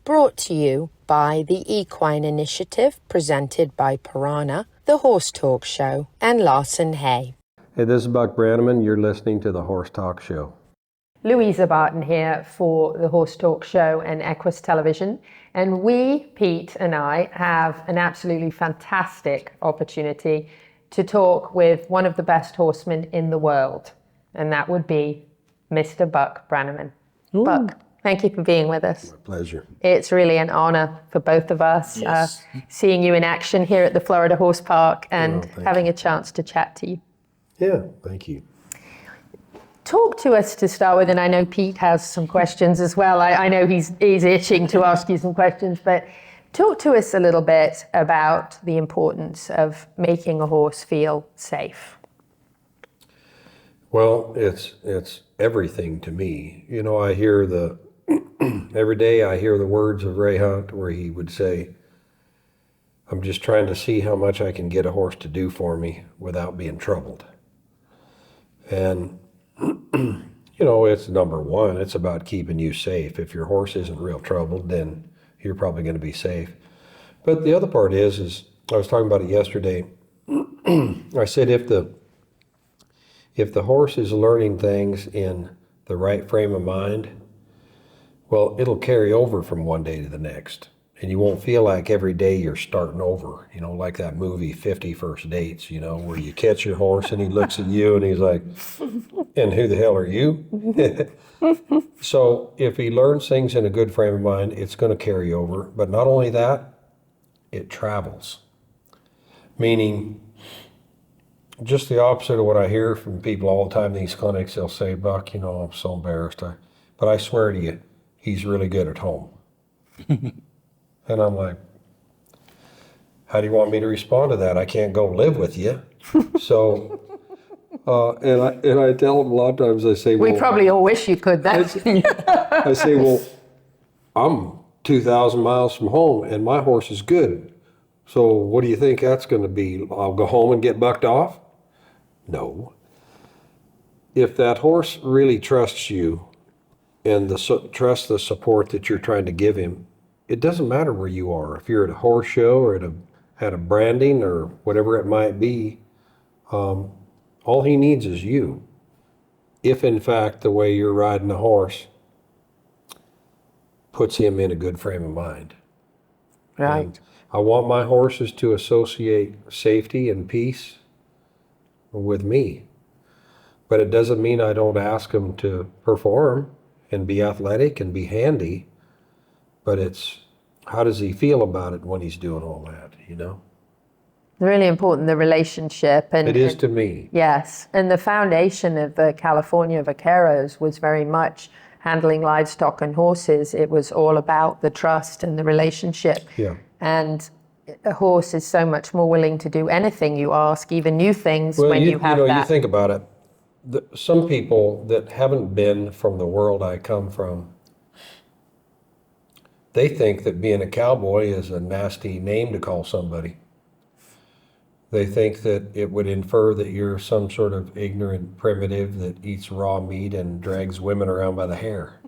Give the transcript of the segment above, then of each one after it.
brought to you by the Equine Initiative, presented by Piranha, the Horse Talk Show, and Larson Hay. Hey, this is Buck Brannaman. You're listening to the Horse Talk Show. Louisa Barton here for the Horse Talk Show and Equus Television. And we, Pete and I, have an absolutely fantastic opportunity to talk with one of the best horsemen in the world. And that would be Mr. Buck Brannaman. Ooh. Buck, thank you for being with us. My pleasure. It's really an honor for both of us, Yes. seeing you in action here at the Florida Horse Park and Thank having you. a chance to chat to you. Yeah, thank you. Talk to us to start with, and I know Pete has some questions as well. I know he's itching to ask you some questions, but talk to us a little bit about the importance of making a horse feel safe. Well, it's everything to me. You know, I hear every day I hear the words of Ray Hunt where he would say, I'm just trying to see how much I can get a horse to do for me without being troubled. And, you know, it's number one, it's about keeping you safe. If your horse isn't real troubled, then you're probably going to be safe. But the other part is I was talking about it yesterday. I said if the horse is learning things in the right frame of mind, well, it'll carry over from one day to the next. And you won't feel like every day you're starting over, you know, like that movie 50 First Dates, you know, where you catch your horse and he looks at you and he's like, and who the hell are you? So if he learns things in a good frame of mind, it's going to carry over. But not only that, it travels. Meaning, just the opposite of what I hear from people all the time in these clinics. They'll say, Buck, you know, I'm so embarrassed. But I swear to you, he's really good at home. And I'm like, how do you want me to respond to that? I can't go live with you. So, and I tell them a lot of times, I say, well, We probably all wish you could. I say, well, I'm 2,000 miles from home and my horse is good. So what do you think that's going to be? I'll go home and get bucked off? No. If that horse really trusts you and trusts the support that you're trying to give him, it doesn't matter where you are. If you're at a horse show or at a branding or whatever it might be, all he needs is you. If in fact the way you're riding the horse puts him in a good frame of mind. Right. And I want my horses to associate safety and peace with me. But it doesn't mean I don't ask them to perform and be athletic and be handy. But it's, how does he feel about it when he's doing all that, you know? Really important, the relationship. And It is to me. Yes, and the foundation of the California Vaqueros was very much handling livestock and horses. It was all about the trust and the relationship. Yeah. And a horse is so much more willing to do anything you ask, even new things, Well, when you have know, that. you think about it. Some people that haven't been from the world I come from, they think that being a cowboy is a nasty name to call somebody. They think that it would infer that you're some sort of ignorant primitive that eats raw meat and drags women around by the hair.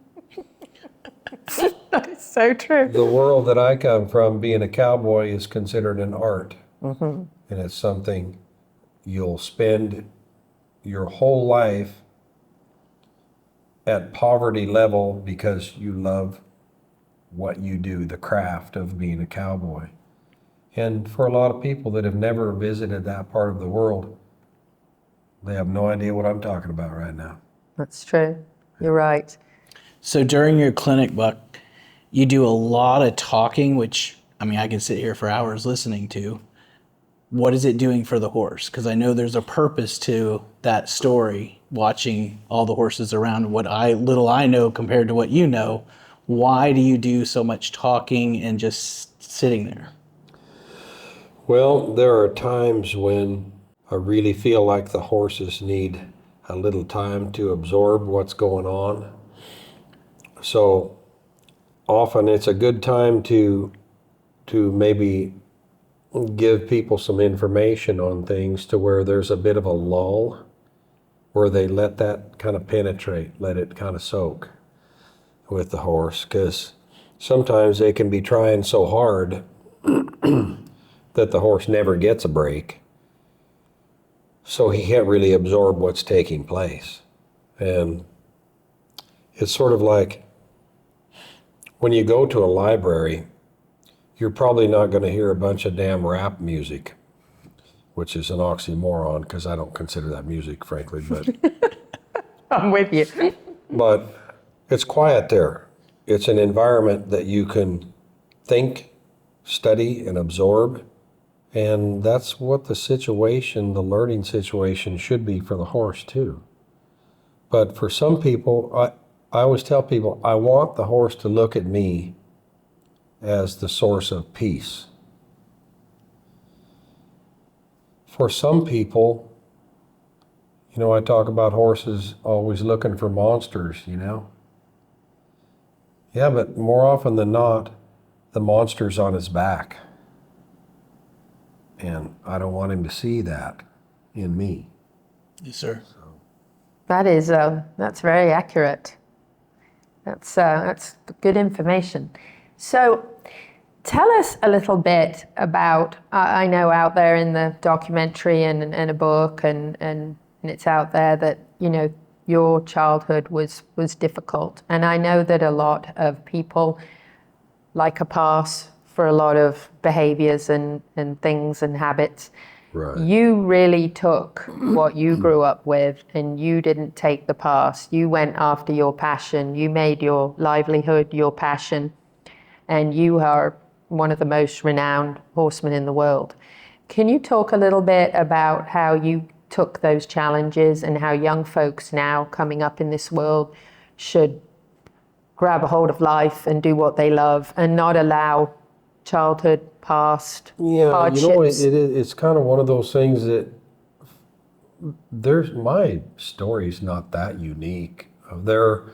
That's so true. The world that I come from, being a cowboy, is considered an art. Mm-hmm. And it's something you'll spend your whole life at poverty level because you love what you do, the craft of being a cowboy. And for a lot of people that have never visited that part of the world, they have no idea what I'm talking about right now. That's true. You're right. So during your clinic, Buck, you do a lot of talking, which, I mean, I can sit here for hours listening to. What is it doing for the horse? Because I know there's a purpose to that story, watching all the horses around, what little I know compared to what you know. Why do you do so much talking and just sitting there? Well, there are times when I really feel like the horses need a little time to absorb what's going on. So often it's a good time to maybe give people some information on things to where there's a bit of a lull, where they let that kind of penetrate, let it kind of soak with the horse. Because sometimes they can be trying so hard that the horse never gets a break. So he can't really absorb what's taking place. And it's sort of like when you go to a library, you're probably not going to hear a bunch of damn rap music, which is an oxymoron because I don't consider that music, frankly. But I'm with you. But it's quiet there. It's an environment that you can think, study, and absorb. And that's what the situation, the learning situation, should be for the horse too. But for some people, I always tell people, I want the horse to look at me as the source of peace. For some people, you know, I talk about horses always looking for monsters, you know. Yeah, but more often than not, the monster's on his back. And I don't want him to see that in me. Yes, sir. That's very accurate. That's good information. So tell us a little bit about, I know out there in the documentary and a book and it's out there that, you know, your childhood was difficult. And I know that a lot of people like a pass for a lot of behaviors and things and habits. Right. You really took what you grew up with and you didn't take the pass. You went after your passion. You made your livelihood your passion. And you are one of the most renowned horsemen in the world. Can you talk a little bit about how you took those challenges and how young folks now coming up in this world should grab a hold of life and do what they love and not allow childhood, past hardships? You know, it's kind of one of those things that my story's not that unique. There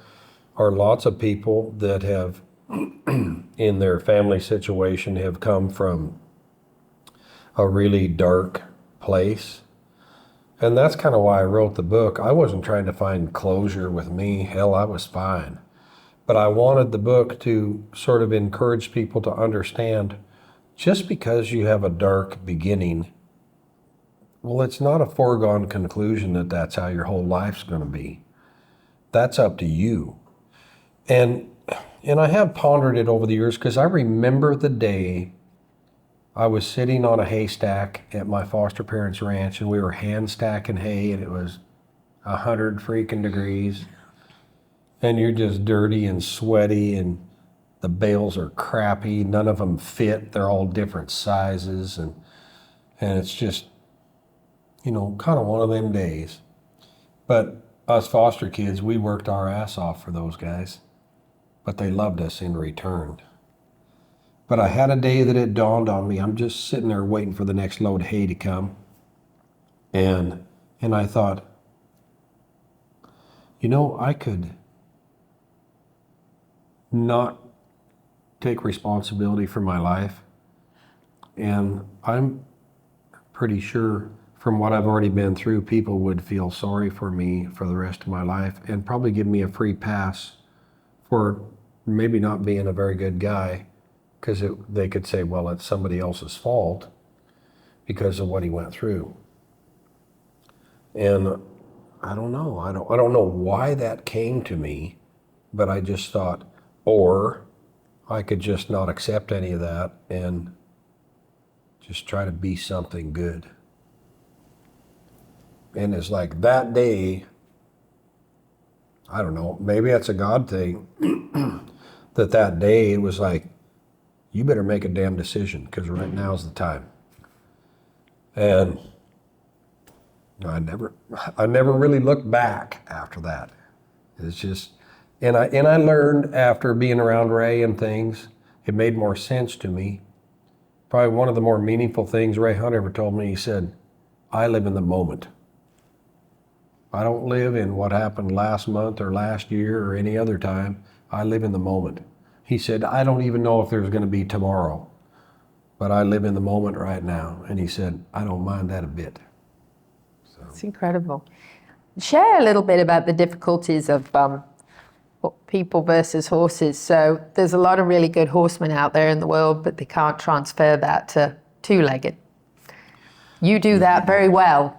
are lots of people that have, in their family situation, have come from a really dark place. And that's kind of why I wrote the book. I wasn't trying to find closure with me. Hell, I was fine. But I wanted the book to sort of encourage people to understand just because you have a dark beginning, well, it's not a foregone conclusion that that's how your whole life's going to be. That's up to you. And I have pondered it over the years because I remember the day I was sitting on a haystack at my foster parents' ranch and we were hand stacking hay and it was 100 freaking degrees. And you're just dirty and sweaty and the bales are crappy. None of them fit. They're all different sizes. And it's just, you know, kind of one of them days. But us foster kids, we worked our ass off for those guys. But they loved us in return. But I had a day that it dawned on me. I'm just sitting there waiting for the next load of hay to come. And I thought, you know, I could not take responsibility for my life. And I'm pretty sure from what I've already been through, people would feel sorry for me for the rest of my life and probably give me a free pass for maybe not being a very good guy, because they could say, well, it's somebody else's fault because of what he went through. And I don't know. I don't know why that came to me, but I just thought, or I could just not accept any of that and just try to be something good. And it's like that day, I don't know, maybe that's a God thing, that day it was like, you better make a damn decision because right now's the time. And I never really looked back after that. It's just, and I learned after being around Ray and things, it made more sense to me. Probably one of the more meaningful things Ray Hunt ever told me, he said, I live in the moment. I don't live in what happened last month or last year or any other time. I live in the moment. He said, I don't even know if there's going to be tomorrow, but I live in the moment right now. And he said, I don't mind that a bit. So. It's incredible. Share a little bit about the difficulties of people versus horses. So there's a lot of really good horsemen out there in the world, but they can't transfer that to two-legged. You do that very well.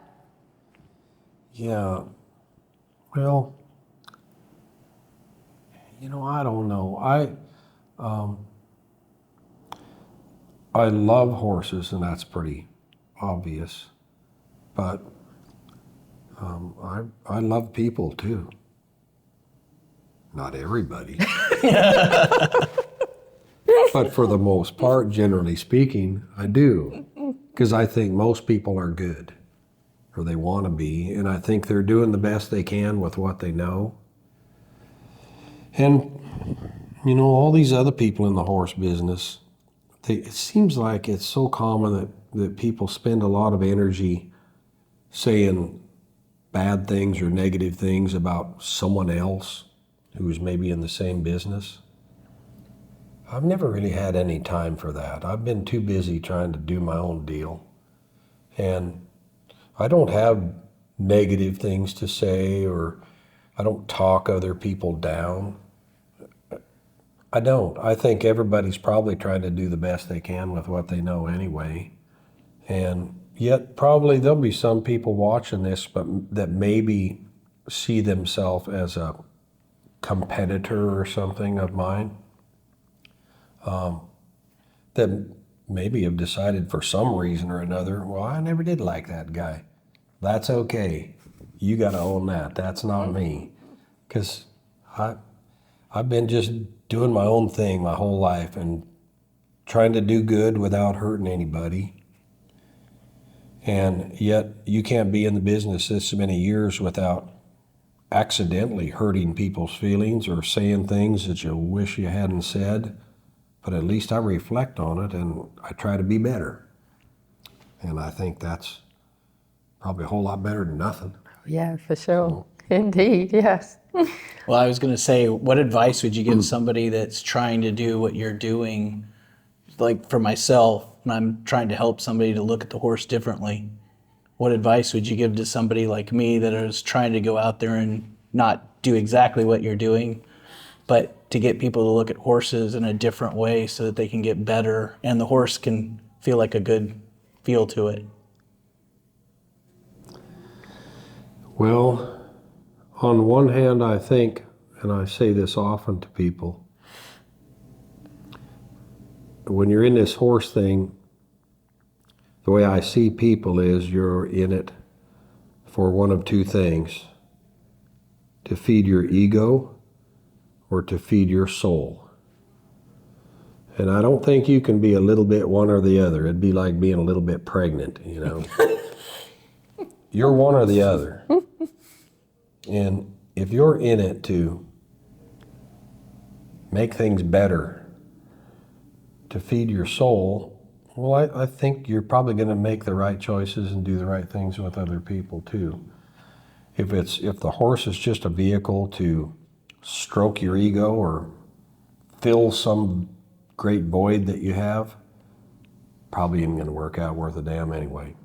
Yeah. Well, I don't know. I love horses, and that's pretty obvious. But I love people too. Not everybody. But for the most part, generally speaking, I do. Because I think most people are good, or they want to be, and I think they're doing the best they can with what they know. And, all these other people in the horse business, it seems like it's so common that people spend a lot of energy saying bad things or negative things about someone else who's maybe in the same business. I've never really had any time for that. I've been too busy trying to do my own deal. And I don't have negative things to say, or I don't talk other people down. I don't. I think everybody's probably trying to do the best they can with what they know anyway. And yet probably there'll be some people watching this that maybe see themselves as a competitor or something of mine, that maybe have decided for some reason or another, well, I never did like that guy. That's okay. You got to own that. That's not me. Because I've been just doing my own thing my whole life and trying to do good without hurting anybody. And yet you can't be in the business this many years without accidentally hurting people's feelings or saying things that you wish you hadn't said. But at least I reflect on it and I try to be better. And I think that's probably a whole lot better than nothing. Yeah, for sure. Indeed, yes. Well, I was going to say, what advice would you give somebody that's trying to do what you're doing? Like for myself, when I'm trying to help somebody to look at the horse differently, what advice would you give to somebody like me that is trying to go out there and not do exactly what you're doing, but to get people to look at horses in a different way so that they can get better and the horse can feel like a good feel to it? Well, on one hand, I think, and I say this often to people, when you're in this horse thing, the way I see people is you're in it for one of two things: to feed your ego or to feed your soul. And I don't think you can be a little bit one or the other. It'd be like being a little bit pregnant, You're one or the other. And if you're in it to make things better, to feed your soul, well, I think you're probably going to make the right choices and do the right things with other people too. If the horse is just a vehicle to stroke your ego or fill some great void that you have, probably isn't going to work out worth a damn anyway,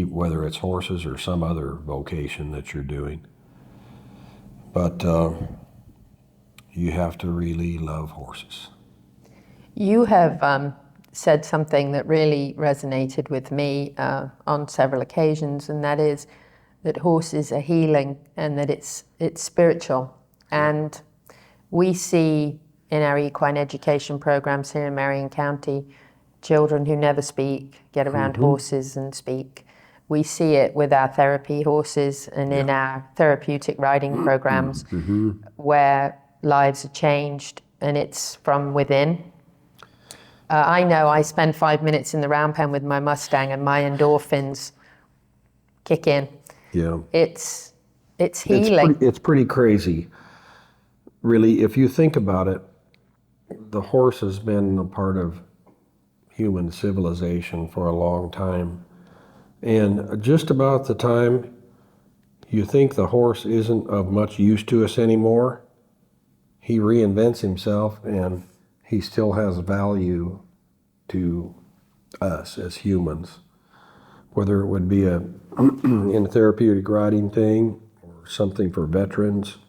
whether it's horses or some other vocation that you're doing. But you have to really love horses. You have said something that really resonated with me on several occasions, and that is that horses are healing and that it's spiritual. And we see in our equine education programs here in Marion County, children who never speak get around horses and speak. We see it with our therapy horses and in our therapeutic riding programs where lives are changed, and it's from within. I know I spend 5 minutes in the round pen with my Mustang and my endorphins kick in. Yeah. It's healing. It's pretty crazy. Really, if you think about it, the horse has been a part of human civilization for a long time. And just about the time you think the horse isn't of much use to us anymore, he reinvents himself and he still has value to us as humans. Whether it would be in a therapeutic riding thing or something for veterans.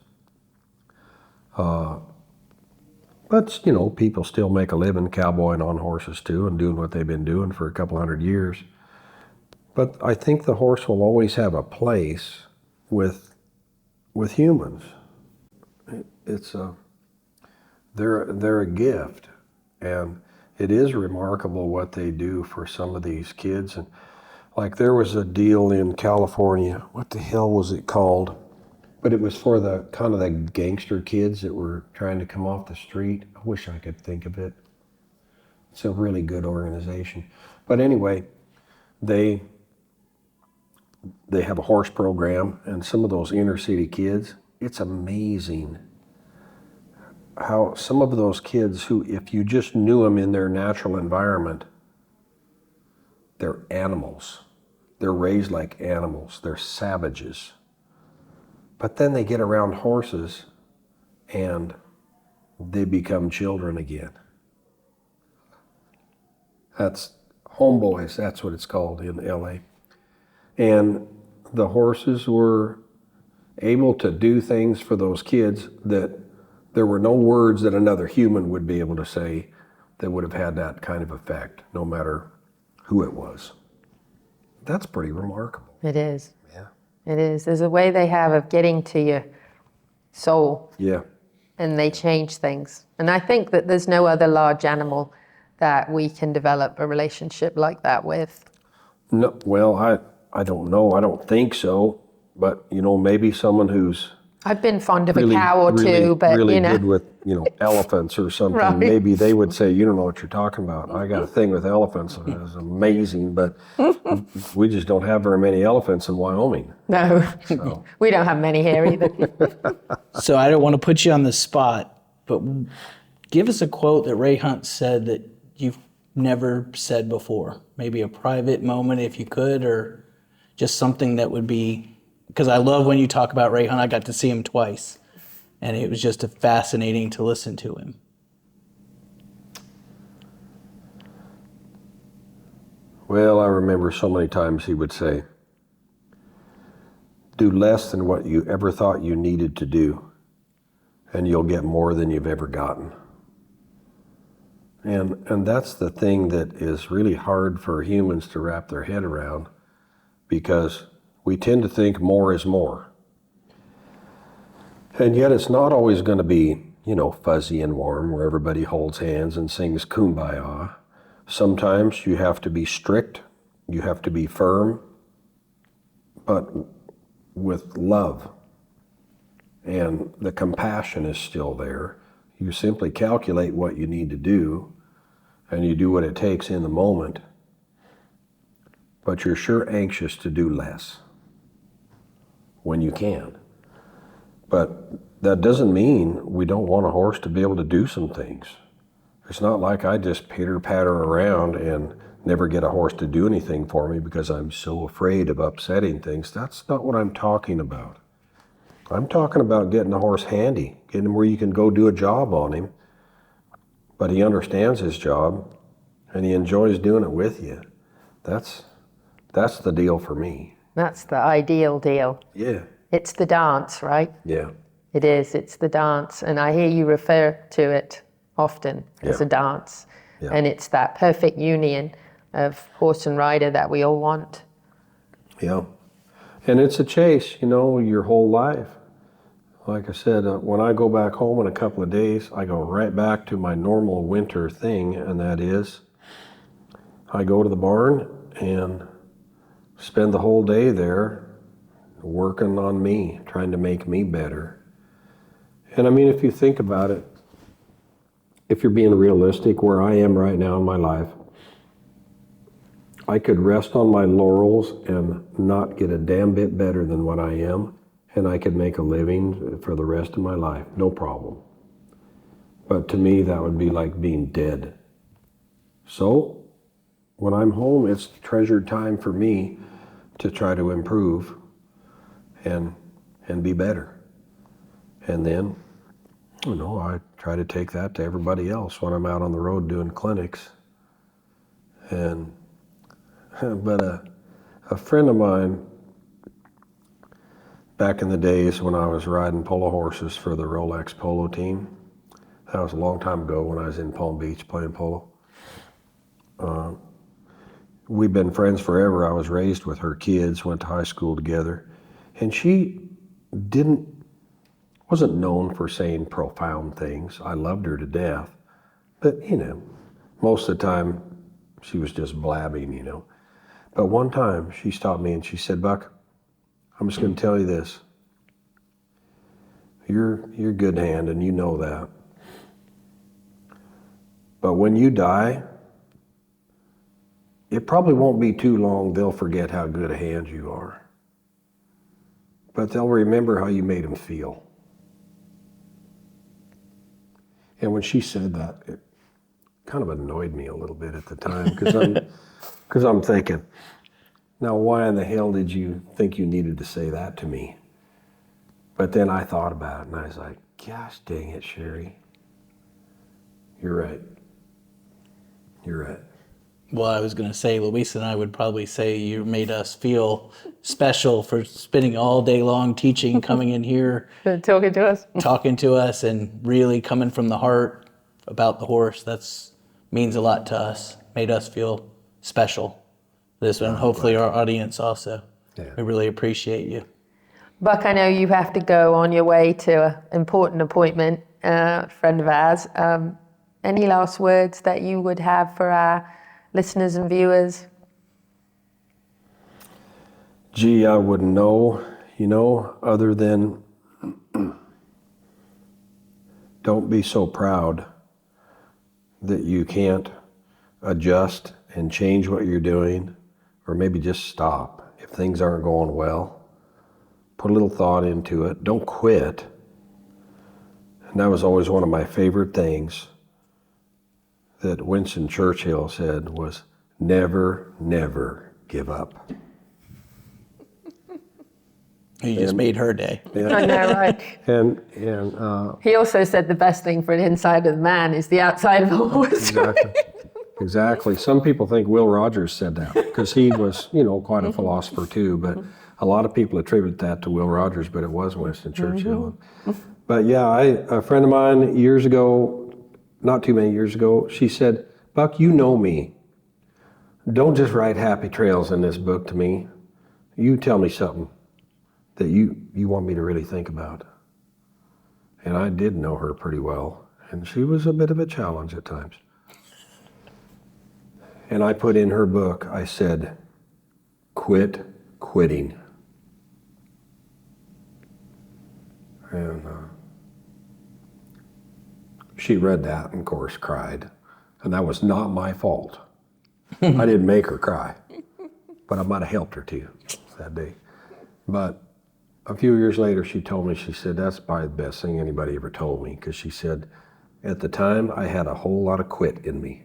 But, you know, people still make a living cowboying on horses too and doing what they've been doing for a couple hundred years. But I think the horse will always have a place with humans. It's they're a gift, and it is remarkable what they do for some of these kids. And like there was a deal in California, what the hell was it called? But it was for the kind of the gangster kids that were trying to come off the street. I wish I could think of it. It's a really good organization. But anyway, they have a horse program, and some of those inner city kids, it's amazing how some of those kids who, if you just knew them in their natural environment, they're animals. They're raised like animals. They're savages. But then they get around horses and they become children again. That's homeboys, that's what it's called in LA. And the horses were able to do things for those kids that there were no words that another human would be able to say that would have had that kind of effect, no matter who it was. That's pretty remarkable. It is. Yeah. It is. There's a way they have of getting to your soul. Yeah. And they change things. And I think that there's no other large animal that we can develop a relationship like that with. No, well, I don't know. I don't think so. But, you know, maybe someone who's I've been fond of really, a cow or really, two, but really you know. good with, you know, elephants or something. Right. Maybe they would say, you don't know what you're talking about. I got a thing with elephants. It's amazing, but we just don't have very many elephants in Wyoming. No, So. we don't have many here either. So I don't want to put you on the spot, but give us a quote that Ray Hunt said that you've never said before. Maybe a private moment if you could, or just something that would be, because I love when you talk about Ray Hunt. I got to see him twice, and it was just fascinating to listen to him. Well, I remember so many times he would say, do less than what you ever thought you needed to do, and you'll get more than you've ever gotten. And that's the thing that is really hard for humans to wrap their head around, because we tend to think more is more. And yet it's not always going to be, you know, fuzzy and warm where everybody holds hands and sings Kumbaya. Sometimes you have to be strict, you have to be firm, but with love. And the compassion is still there. You simply calculate what you need to do, and you do what it takes in the moment, but you're sure anxious to do less when you can. But that doesn't mean we don't want a horse to be able to do some things. It's not like I just pitter-patter around and never get a horse to do anything for me because I'm so afraid of upsetting things. That's not what I'm talking about. I'm talking about getting a horse handy, getting him where you can go do a job on him, but he understands his job and he enjoys doing it with you. That's the deal for me. That's the ideal deal. Yeah. It's the dance, right? Yeah. It is. It's the dance. And I hear you refer to it often as a dance. Yeah. And it's that perfect union of horse and rider that we all want. Yeah. And it's a chase, you know, your whole life. Like I said, when I go back home in a couple of days, I go right back to my normal winter thing, and that is I go to the barn and spend the whole day there working on me, trying to make me better. And I mean, if you think about it, if you're being realistic, where I am right now in my life, I could rest on my laurels and not get a damn bit better than what I am, and I could make a living for the rest of my life, no problem. But to me, that would be like being dead. So, when I'm home, it's treasured time for me to try to improve and be better. And then, you know, I try to take that to everybody else when I'm out on the road doing clinics. But a friend of mine back in the days when I was riding polo horses for the Rolex polo team. That was a long time ago when I was in Palm Beach playing polo. We've been friends forever. I was raised with her kids, went to high school together. And she wasn't known for saying profound things. I loved her to death. But, most of the time she was just blabbing, But one time she stopped me and she said, Buck, I'm just going to tell you this. You're a good hand and you know that. But when you die, it probably won't be too long they'll forget how good a hand you are. But they'll remember how you made them feel. And when she said that, it kind of annoyed me a little bit at the time because I'm thinking, now why in the hell did you think you needed to say that to me? But then I thought about it and I was like, gosh dang it, Sherry. You're right. You're right. Well, I was going to say, Luis and I would probably say you made us feel special for spending all day long teaching, coming in here. Talking to us and really coming from the heart about the horse. That's means a lot to us. Made us feel special. This one, hopefully our audience also. Yeah. We really appreciate you. Buck, I know you have to go on your way to an important appointment, friend of ours. Any last words that you would have for our listeners and viewers? Gee, I wouldn't know, other than don't be so proud that you can't adjust and change what you're doing, or maybe just stop if things aren't going well. Put a little thought into it. Don't quit. And that was always one of my favorite things that Winston Churchill said was, never, never give up. You just made her day. Yeah. I know, right? And He also said the best thing for an inside of the man is the outside of a horse. Exactly. Some people think Will Rogers said that because he was, quite a philosopher too. But a lot of people attribute that to Will Rogers, but it was Winston Churchill. But yeah, a friend of mine years ago, not too many years ago, she said, Buck, you know me. Don't just write happy trails in this book to me. You tell me something that you want me to really think about. And I did know her pretty well, and she was a bit of a challenge at times. And I put in her book, I said, quit quitting. And she read that and, of course, cried. And that was not my fault. I didn't make her cry, but I might have helped her too that day. But a few years later, she told me, she said, that's probably the best thing anybody ever told me. Because she said, at the time, I had a whole lot of quit in me.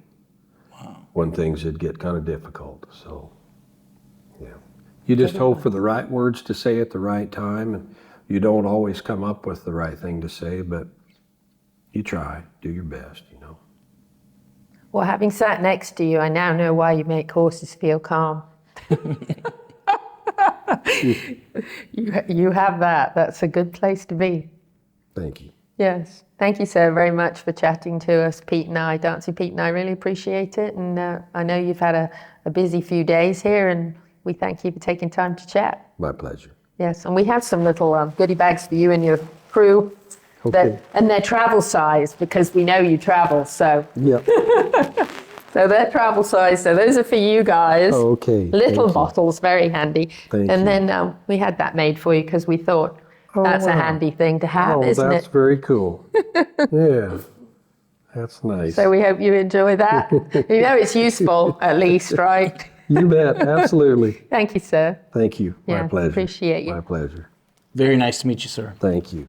Wow. When things would get kind of difficult. So, yeah. You just hope for the right words to say at the right time. And you don't always come up with the right thing to say, but you try, do your best, Well, having sat next to you, I now know why you make horses feel calm. You have that. That's a good place to be. Thank you. Yes. Thank you so very much for chatting to us, Pete and I. Dancey Pete and I really appreciate it. And I know you've had a busy few days here, and we thank you for taking time to chat. My pleasure. Yes, and we have some little goodie bags for you and your crew. Okay. And they're travel size because we know you travel, so. Yep. So they're travel size, so those are for you guys. Okay. Little bottles, very handy. Thank and you. then we had that made for you because we thought that's a wow. handy thing to have, isn't that's it? very cool. Yeah, that's nice. So we hope you enjoy that. It's useful at least, right? You bet, absolutely. Thank you, sir. Thank you. Yeah, My pleasure. appreciate you. My pleasure. Very nice to meet you, sir. Thank you.